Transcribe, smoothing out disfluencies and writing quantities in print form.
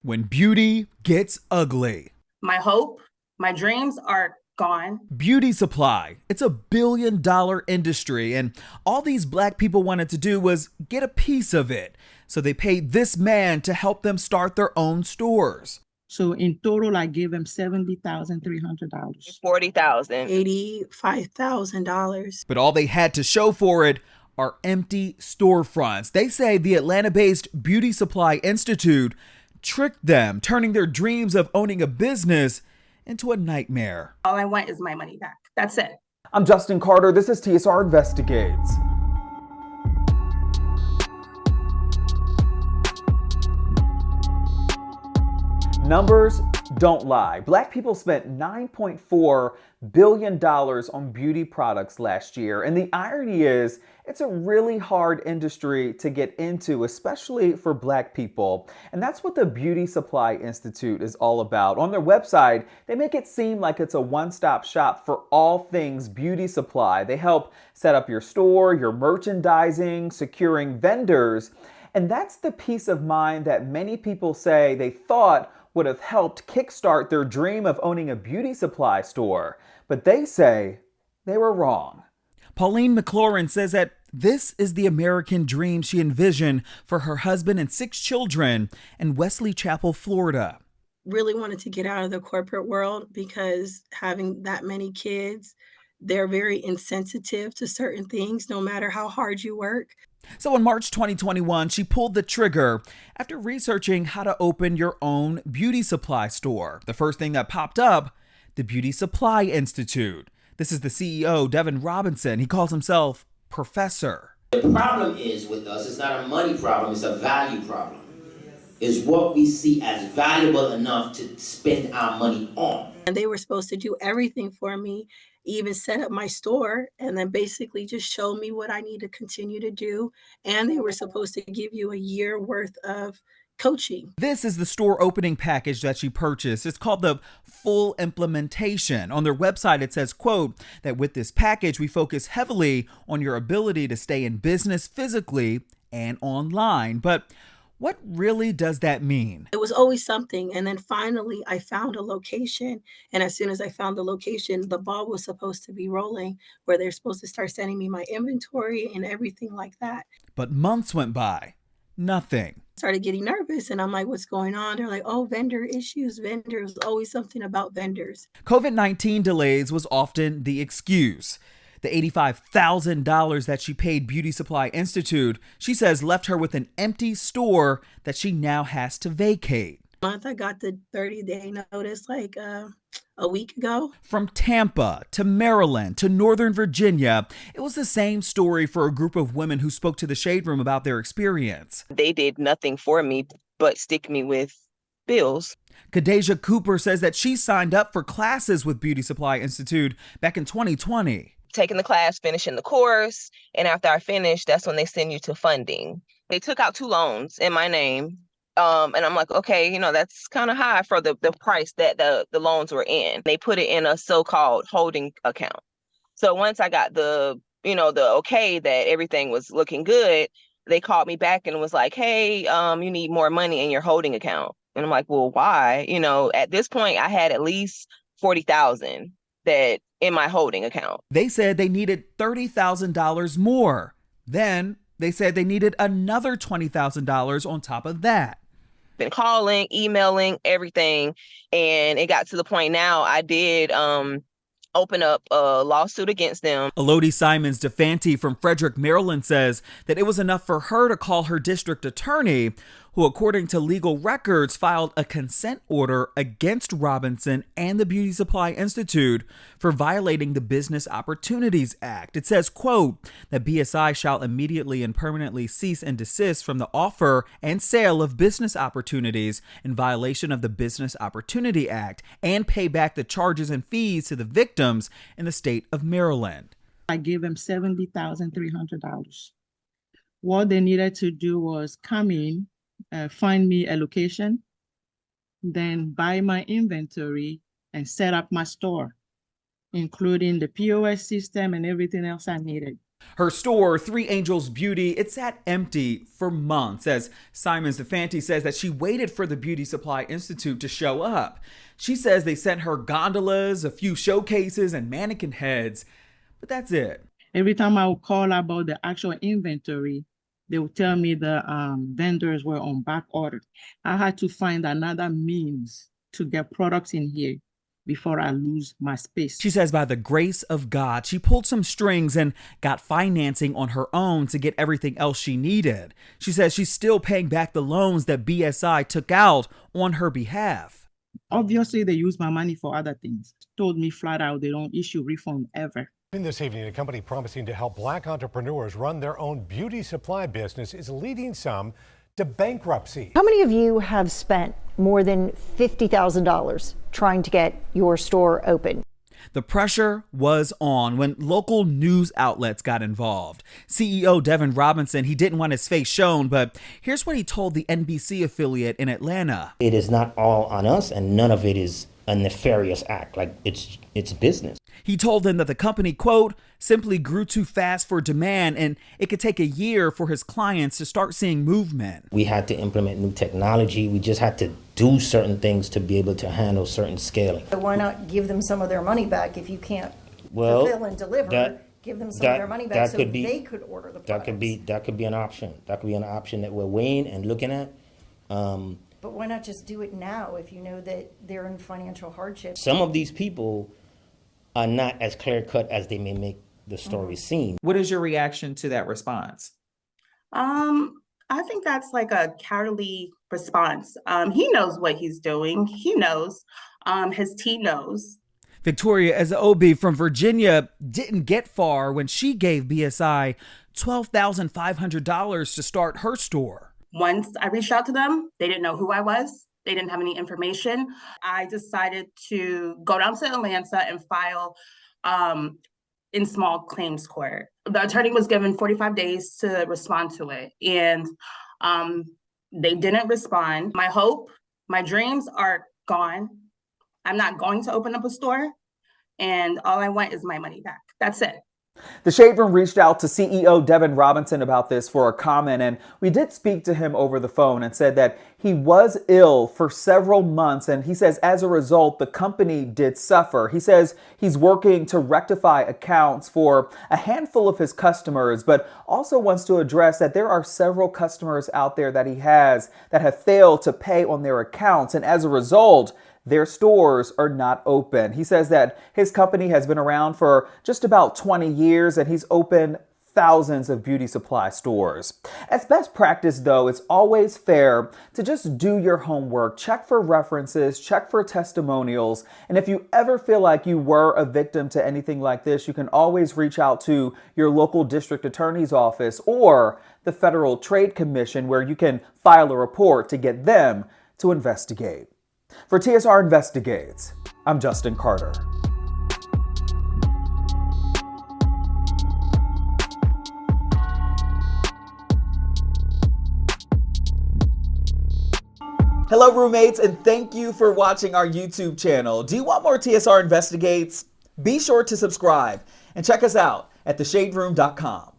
When beauty gets ugly. My hope, my dreams are gone. Beauty supply. It's a billion-dollar industry, and all these black people wanted to do was get a piece of it. So they paid this man to help them start their own stores. So in total, I gave them $70,300. 40,000. $85,000. But all they had to show for it are empty storefronts. They say the Atlanta-based Beauty Supply Institute tricked them, turning their dreams of owning a business into a nightmare. All I want is my money back. That's it. I'm Justin Carter. This is TSR Investigates. Numbers don't lie. Black people spent $9.4 billion on beauty products last year. And the irony is, it's a really hard industry to get into, especially for black people. And that's what the Beauty Supply Institute is all about. On their website, they make it seem like it's a one-stop shop for all things beauty supply. They help set up your store, your merchandising, securing vendors. And that's the peace of mind that many people say they thought would have helped kickstart their dream of owning a beauty supply store. But they say they were wrong. Pauline Mclaurin says that this is the American dream she envisioned for her husband and 6 children in Wesley Chapel, Florida. Really wanted to get out of the corporate world because having that many kids, they're very insensitive to certain things, no matter how hard you work. So in March 2021, she pulled the trigger after researching how to open your own beauty supply store. The first thing that popped up, the Beauty Supply Institute. This is the CEO, Devin Robinson. He calls himself Professor. The problem is with us, it's not a money problem, it's a value problem. It's what we see as valuable enough to spend our money on. And they were supposed to do everything for me, even set up my store, and then basically just show me what I need to continue to do. And they were supposed to give you a year worth of coaching. This is the store opening package that she purchased. It's called the Full Implementation. On their website, it says, quote, that with this package, we focus heavily on your ability to stay in business physically and online. But what really does that mean? It was always something. And then finally, I found a location. And as soon as I found the location, the ball was supposed to be rolling, where they're supposed to start sending me my inventory and everything like that. But months went by. Nothing. Started getting nervous, and I'm like, what's going on? They're like, oh, vendor issues, vendors, always something about vendors. COVID-19 delays was often the excuse. The $85,000 that she paid Beauty Supply Institute, she says, left her with an empty store that she now has to vacate. Month I got the 30-day notice like a week ago. From Tampa to Maryland to Northern Virginia, it was the same story for a group of women who spoke to the Shade Room about their experience. They did nothing for me but stick me with bills. Kadeja Cooper says that she signed up for classes with Beauty Supply Institute back in 2020. Taking the class, finishing the course, and after I finished, that's when they send you to funding. They took out 2 loans in my name. And I'm like, okay, that's kind of high for the price that the loans were in. They put it in a so-called holding account. So once I got the okay that everything was looking good, they called me back and was like, hey, you need more money in your holding account. And I'm like, well, why? At this point, I had at least $40,000 that in my holding account. They said they needed $30,000 more. Then they said they needed another $20,000 on top of that. Been calling, emailing, everything. And it got to the point now I did open up a lawsuit against them. Elodie Simons DeFanti from Frederick, Maryland says that it was enough for her to call her district attorney, who, according to legal records, filed a consent order against Robinson and the Beauty Supply Institute for violating the Business Opportunities Act. It says, quote, that BSI shall immediately and permanently cease and desist from the offer and sale of business opportunities in violation of the Business Opportunity Act and pay back the charges and fees to the victims in the state of Maryland. I gave them $70,300. What they needed to do was come in, find me a location, then buy my inventory and set up my store, including the POS system and everything else I needed. Her store, Three Angels Beauty, it sat empty for months as Simon Stefanti says that she waited for the Beauty Supply Institute to show up. She says they sent her gondolas, a few showcases, and mannequin heads, but that's it. Every time I would call about the actual inventory, they would tell me the vendors were on back order. I had to find another means to get products in here before I lose my space. She says by the grace of God, she pulled some strings and got financing on her own to get everything else she needed. She says she's still paying back the loans that BSI took out on her behalf. Obviously, they use my money for other things. Told me flat out they don't issue refund ever. This evening, a company promising to help Black entrepreneurs run their own beauty supply business is leading some to bankruptcy. How many of you have spent more than $50,000 trying to get your store open? The pressure was on when local news outlets got involved. CEO Devin Robinson, he didn't want his face shown, but here's what he told the NBC affiliate in Atlanta. It is not all on us, and none of it is a nefarious act. Like, it's business. He told them that the company, quote, simply grew too fast for demand and it could take a year for his clients to start seeing movement. We had to implement new technology. We just had to do certain things to be able to handle certain scaling. So why not give them some of their money back if you can't fulfill and deliver? Give them some of their money back so they could order the products. That could be an option. That could be an option that we're weighing and looking at. But why not just do it now if you know that they're in financial hardship? Some of these people are not as clear-cut as they may make the story seem. What is your reaction to that response? I think that's like a cowardly response. He knows what he's doing. He knows. His team knows. Victoria Ezeobi from Virginia didn't get far when she gave BSI $12,500 to start her store. Once I reached out to them, they didn't know who I was. They didn't have any information. I decided to go down to Atlanta and file in small claims court. The attorney was given 45 days to respond to it, and they didn't respond. My hope, my dreams are gone. I'm not going to open up a store, and all I want is my money back. That's it. The Shade Room reached out to CEO Devin Robinson about this for a comment, and we did speak to him over the phone and said that he was ill for several months, and he says as a result, the company did suffer. He says he's working to rectify accounts for a handful of his customers, but also wants to address that there are several customers out there that he has that have failed to pay on their accounts, and as a result, their stores are not open. He says that his company has been around for just about 20 years and he's opened thousands of beauty supply stores. As best practice, though, it's always fair to just do your homework, check for references, check for testimonials, and if you ever feel like you were a victim to anything like this, you can always reach out to your local district attorney's office or the Federal Trade Commission, where you can file a report to get them to investigate. For TSR Investigates, I'm Justin Carter. Hello, roommates, and thank you for watching our YouTube channel. Do you want more TSR Investigates? Be sure to subscribe and check us out at theshaderoom.com.